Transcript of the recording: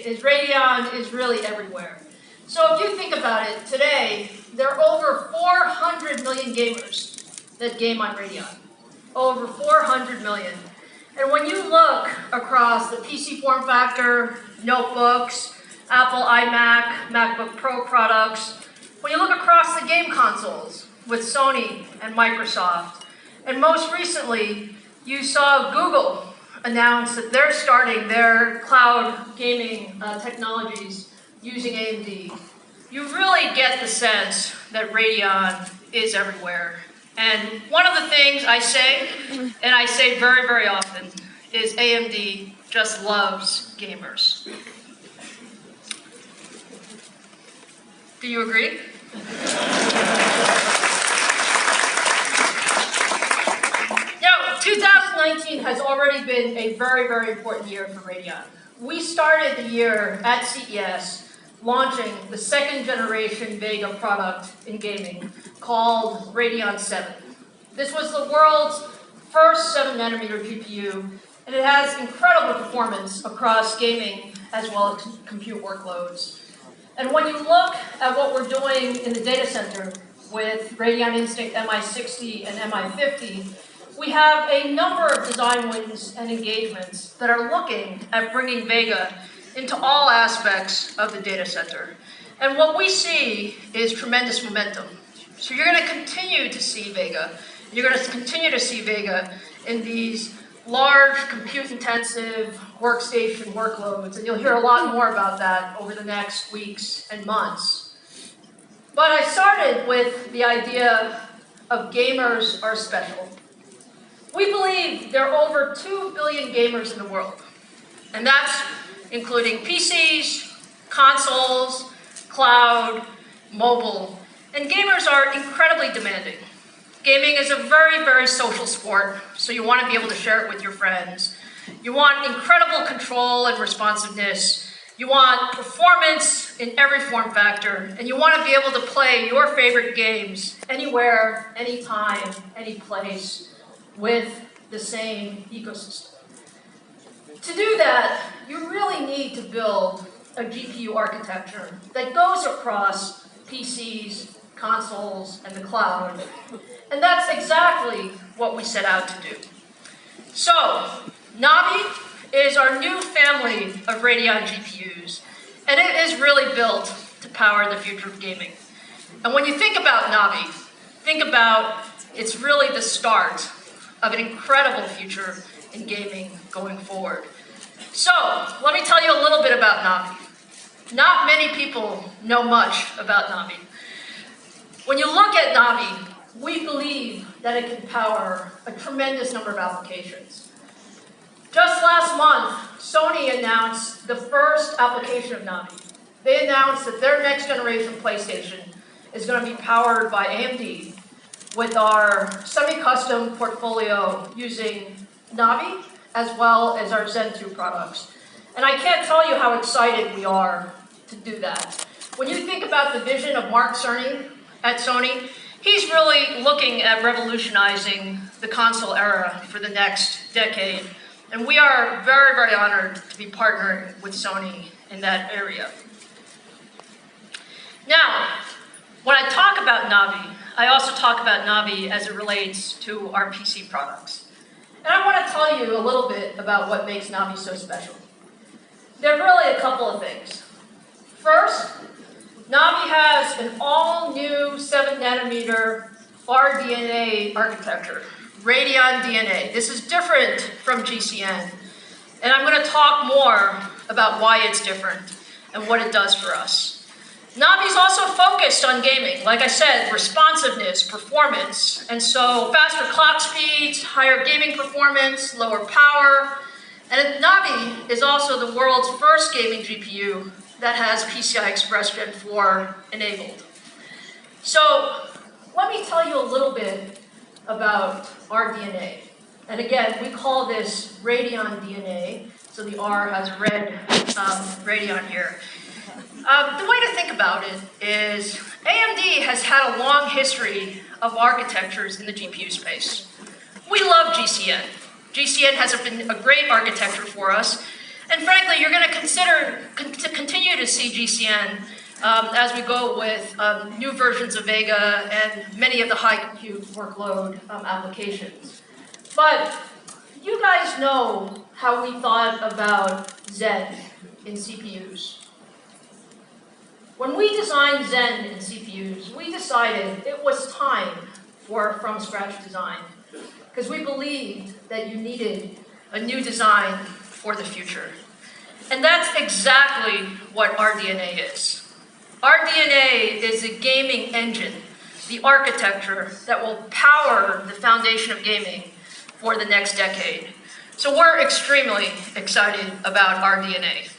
is Radeon is really everywhere. So if you think about it, today, there are over 400 million gamers that game on Radeon. Over 400 million. And when you look across the PC form factor, notebooks, Apple iMac, MacBook Pro products, when you look across the game consoles with Sony and Microsoft, and most recently, you saw Google announce that they're starting their cloud gaming technologies using AMD. You really get the sense that Radeon is everywhere. And one of the things I say, and I say very, very often, is AMD just loves gamers. Do you agree? Now, 2019 has already been a very, very important year for Radeon. We started the year at CES launching the second generation Vega product in gaming called Radeon 7. This was the world's first 7nm GPU, and it has incredible performance across gaming as well as compute workloads. And when you look at what we're doing in the data center with Radeon Instinct MI60 and MI50, we have a number of design wins and engagements that are looking at bringing Vega into all aspects of the data center. And what we see is tremendous momentum. So you're going to continue to see Vega. You're going to continue to see Vega in these large, compute-intensive workstation workloads, and you'll hear a lot more about that over the next weeks and months. But I started with the idea of gamers are special. We believe there are over 2 billion gamers in the world, and that's including PCs, consoles, cloud, mobile, and gamers are incredibly demanding. Gaming is a very, very social sport, so you want to be able to share it with your friends. You want incredible control and responsiveness. You want performance in every form factor, and you want to be able to play your favorite games anywhere, anytime, any place with the same ecosystem. To do that, you really need to build a GPU architecture that goes across PCs, consoles, and the cloud. And that's exactly what we set out to do. So, Navi is our new family of Radeon GPUs, and it is really built to power the future of gaming. And when you think about Navi, think about it's really the start of an incredible future in gaming going forward. So, let me tell you a little bit about Navi. Not many people know much about Navi. When you look at Navi, we believe that it can power a tremendous number of applications. Just last month, Sony announced the first application of Navi. They announced that their next generation PlayStation is going to be powered by AMD with our semi-custom portfolio using Navi as well as our Zen 2 products. And I can't tell you how excited we are to do that. When you think about the vision of Mark Cerny at Sony, he's really looking at revolutionizing the console era for the next decade. And we are very, very honored to be partnering with Sony in that area. Now, when I talk about Navi, I also talk about Navi as it relates to our PC products. And I want to tell you a little bit about what makes Navi so special. There are really a couple of things. First, Navi has an all-new 7nm RDNA architecture, Radeon DNA. This is different from GCN. And I'm going to talk more about why it's different and what it does for us. Navi is also focused on gaming. Like I said, responsiveness, performance. And so faster clock speeds, higher gaming performance, lower power. And Navi is also the world's first gaming GPU that has PCI Express Gen 4 enabled. So let me tell you a little bit about our DNA. And again, we call this Radeon DNA. So the R has a red Radeon here. The way to think about it is AMD has had a long history of architectures in the GPU space. We love GCN. GCN has been a great architecture for us, And frankly, you're going to continue to see GCN as we go with new versions of Vega and many of the high compute workload applications. But you guys know how we thought about Zen in CPUs. When we designed Zen in CPUs, we decided it was time for from-scratch design, because we believed that you needed a new design for the future. And that's exactly what RDNA is. RDNA is a gaming engine, the architecture that will power the foundation of gaming for the next decade. So we're extremely excited about RDNA.